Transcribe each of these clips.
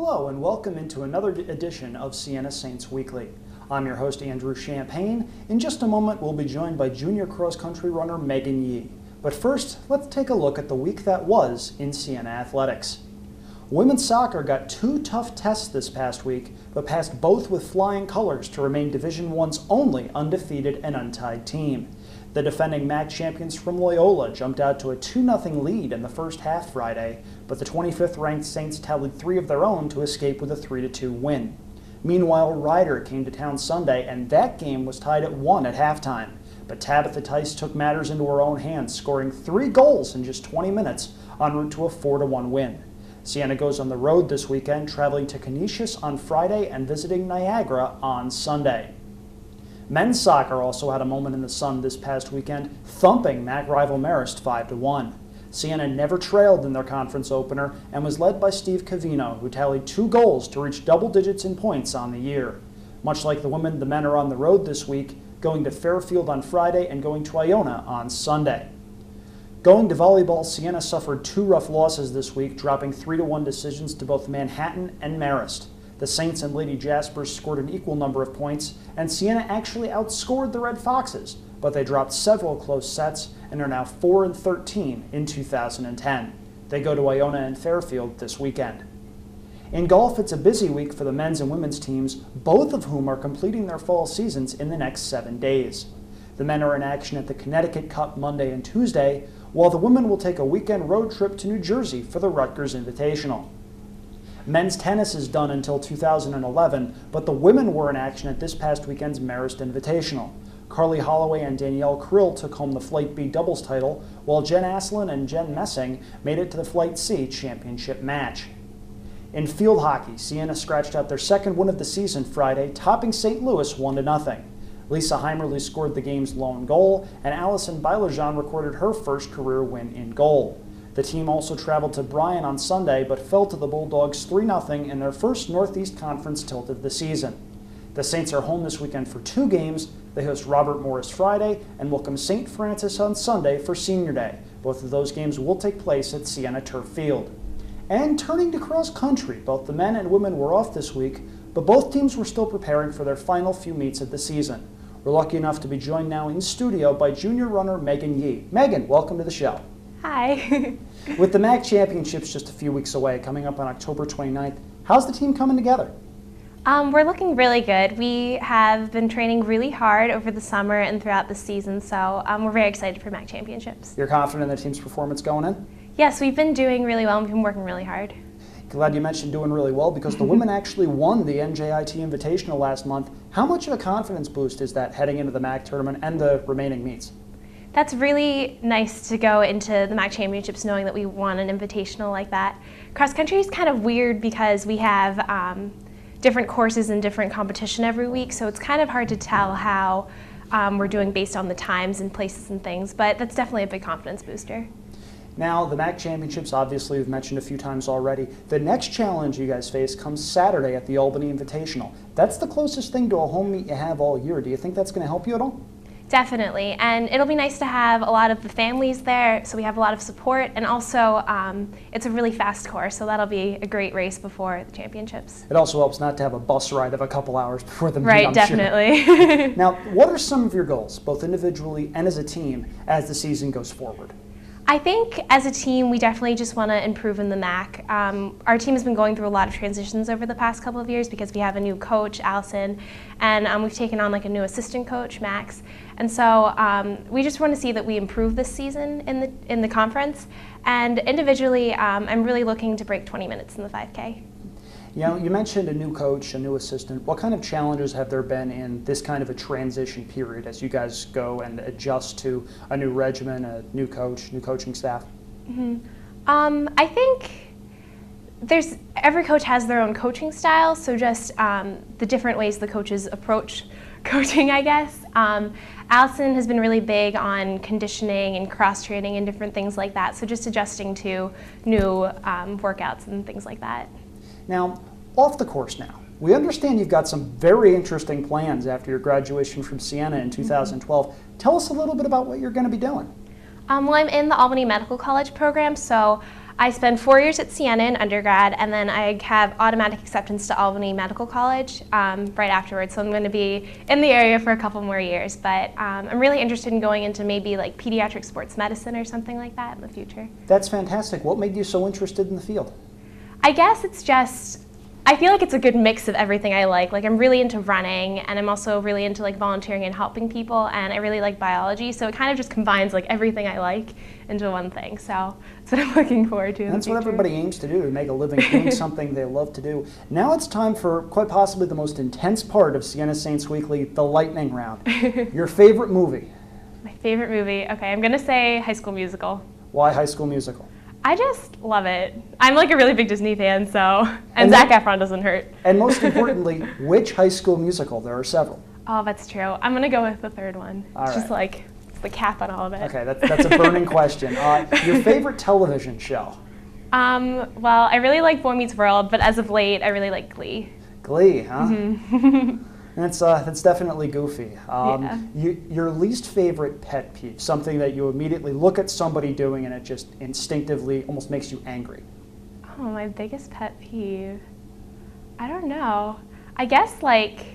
Hello and welcome into another edition of Siena Saints Weekly. I'm your host Andrew Champagne. In just a moment we'll be joined by junior cross-country runner Meghan Yi. But first, let's take a look at the week that was in Siena athletics. Women's soccer got two tough tests this past week, but passed both with flying colors to remain Division I's only undefeated and untied team. The defending MAC champions from Loyola jumped out to a 2-0 lead in the first half Friday, but the 25th-ranked Saints tallied three of their own to escape with a 3-2 win. Meanwhile, Ryder came to town Sunday, and that game was tied at 1 at halftime. But Tabitha Tice took matters into her own hands, scoring 3 goals in just 20 minutes en route to a 4-1 win. Siena goes on the road this weekend, traveling to Canisius on Friday and visiting Niagara on Sunday. Men's soccer also had a moment in the sun this past weekend, thumping MAC rival Marist 5-1. Siena never trailed in their conference opener and was led by Steve Cavino, who tallied 2 goals to reach double digits in points on the year. Much like the women, the men are on the road this week, going to Fairfield on Friday and going to Iona on Sunday. Going to volleyball, Siena suffered 2 rough losses this week, dropping 3-1 decisions to both Manhattan and Marist. The Saints and Lady Jaspers scored an equal number of points, and Siena actually outscored the Red Foxes, but they dropped several close sets and are now 4-13 in 2010. They go to Iona and Fairfield this weekend. In golf, it's a busy week for the men's and women's teams, both of whom are completing their fall seasons in the next 7 days. The men are in action at the Connecticut Cup Monday and Tuesday, while the women will take a weekend road trip to New Jersey for the Rutgers Invitational. Men's tennis is done until 2011, but the women were in action at this past weekend's Marist Invitational. Carly Holloway and Danielle Krill took home the Flight B doubles title, while Jen Aslin and Jen Messing made it to the Flight C championship match. In field hockey, Siena scratched out their second win of the season Friday, topping St. Louis 1-0. Lisa Heimerle scored the game's lone goal, and Allison Bailajan recorded her first career win in goal. The team also traveled to Bryan on Sunday, but fell to the Bulldogs 3-0 in their first Northeast Conference tilt of the season. The Saints are home this weekend for 2 games. They host Robert Morris Friday and welcome St. Francis on Sunday for Senior Day. Both of those games will take place at Siena Turf Field. And turning to cross country, both the men and women were off this week, but both teams were still preparing for their final few meets of the season. We're lucky enough to be joined now in studio by junior runner Meghan Yi. Meghan, welcome to the show. Hi. With the MAC Championships just a few weeks away, coming up on October 29th, how's the team coming together? We're looking really good. We have been training really hard over the summer and throughout the season, so we're very excited for MAC Championships. You're confident in the team's performance going in? Yes, we've been doing really well and we've been working really hard. Glad you mentioned doing really well because the women actually won the NJIT Invitational last month. How much of a confidence boost is that heading into the MAC tournament and the remaining meets? That's really nice to go into the MAC Championships knowing that we won an invitational like that. Cross country is kind of weird because we have different courses and different competition every week, so it's kind of hard to tell how we're doing based on the times and places and things, but that's definitely a big confidence booster. Now, the MAC Championships, obviously, we've mentioned a few times already. The next challenge you guys face comes Saturday at the Albany Invitational. That's the closest thing to a home meet you have all year. Do you think that's going to help you at all? Definitely, and it'll be nice to have a lot of the families there, so we have a lot of support, and also it's a really fast course, so that'll be a great race before the championships. It also helps not to have a bus ride of a couple hours before the meet, right, I'm definitely. Sure. Now, what are some of your goals, both individually and as a team, as the season goes forward? I think as a team, we definitely just want to improve in the MAC. Our team has been going through a lot of transitions over the past couple of years because we have a new coach, Allison, and we've taken on like a new assistant coach, Max. And so we just want to see that we improve this season in the conference. And individually, I'm really looking to break 20 minutes in the 5K. You know, you mentioned a new coach, a new assistant. What kind of challenges have there been in this kind of a transition period as you guys go and adjust to a new regimen, a new coach, new coaching staff? Mm-hmm. I think every coach has their own coaching style, so just the different ways the coaches approach coaching, I guess. Allison has been really big on conditioning and cross-training and different things like that, so just adjusting to new workouts and things like that. Now, off the course now, we understand you've got some very interesting plans after your graduation from Siena in 2012. Tell us a little bit about what you're going to be doing. Well, I'm in the Albany Medical College program, so I spent 4 years at Siena in undergrad, and then I have automatic acceptance to Albany Medical College right afterwards. So I'm going to be in the area for a couple more years. But I'm really interested in going into maybe like pediatric sports medicine or something like that in the future. That's fantastic. What made you so interested in the field? I guess it's just, I feel like it's a good mix of everything I like. Like I'm really into running, and I'm also really into like volunteering and helping people, and I really like biology. So it kind of just combines like everything I like into one thing. So that's what I'm looking forward to in the That's future. what everybody aims to do, to make a living doing something they love to do. Now it's time for quite possibly the most intense part of Siena Saints Weekly, the lightning round. Your favorite movie? My favorite movie? Okay, I'm gonna say High School Musical. Why High School Musical? I just love it. I'm like a really big Disney fan, so, and Zac Efron doesn't hurt. And most importantly, which High School Musical? There are several. Oh, that's true. I'm gonna go with the third one. All It's right. just like, it's the cap on all of it. Okay, that's a burning question. Your favorite television show? Well, I really like Boy Meets World, but as of late, I really like Glee. Glee, huh? Mm-hmm. That's definitely goofy. Yeah. Your least favorite pet peeve, something that you immediately look at somebody doing and it just instinctively almost makes you angry. Oh, my biggest pet peeve? I don't know. I guess like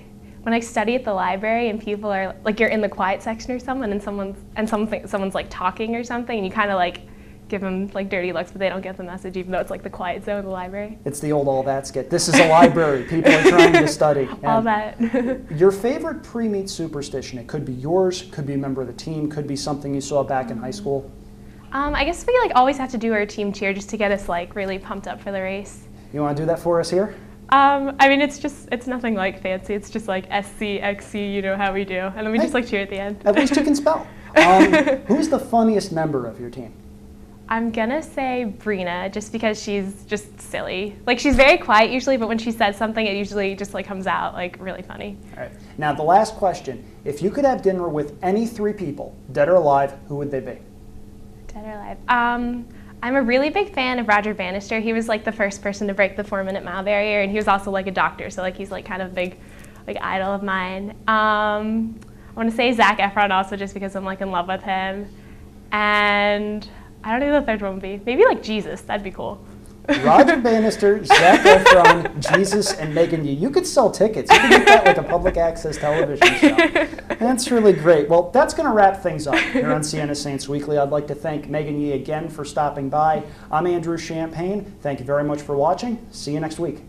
when I study at the library and people are like, you're in the quiet section or someone and someone's like talking or something, and you kind of like give them like dirty looks, but they don't get the message, even though it's like the quiet zone of the library. It's the old all that skit. This is a library. People are trying to study. All that. Your favorite pre-meet superstition? It could be yours, could be a member of the team, could be something you saw back in high school. I guess we like always have to do our team cheer just to get us like really pumped up for the race. You want to do that for us here? I mean, it's nothing like fancy. It's just like SCXC, you know how we do. And then we just like cheer at the end. At least you can spell. Who's the funniest member of your team? I'm gonna say Brina, just because she's just silly. Like she's very quiet usually, but when she says something, it usually just like comes out like really funny. All right. Now the last question. If you could have dinner with any three people, dead or alive, who would they be? Dead or alive? I'm a really big fan of Roger Bannister. He was like the first person to break the 4-minute mile barrier, and he was also like a doctor, so like he's like kind of a big like idol of mine. I want to say Zac Efron also, just because I'm like in love with him, and I don't know who the third one would be. Maybe like Jesus. That'd be cool. Roger Bannister, Zac Efron, Jesus, and Meghan Yi. You could sell tickets. You could make that like a public access television show. That's really great. Well, that's going to wrap things up here on Siena Saints Weekly. I'd like to thank Meghan Yi again for stopping by. I'm Andrew Champagne. Thank you very much for watching. See you next week.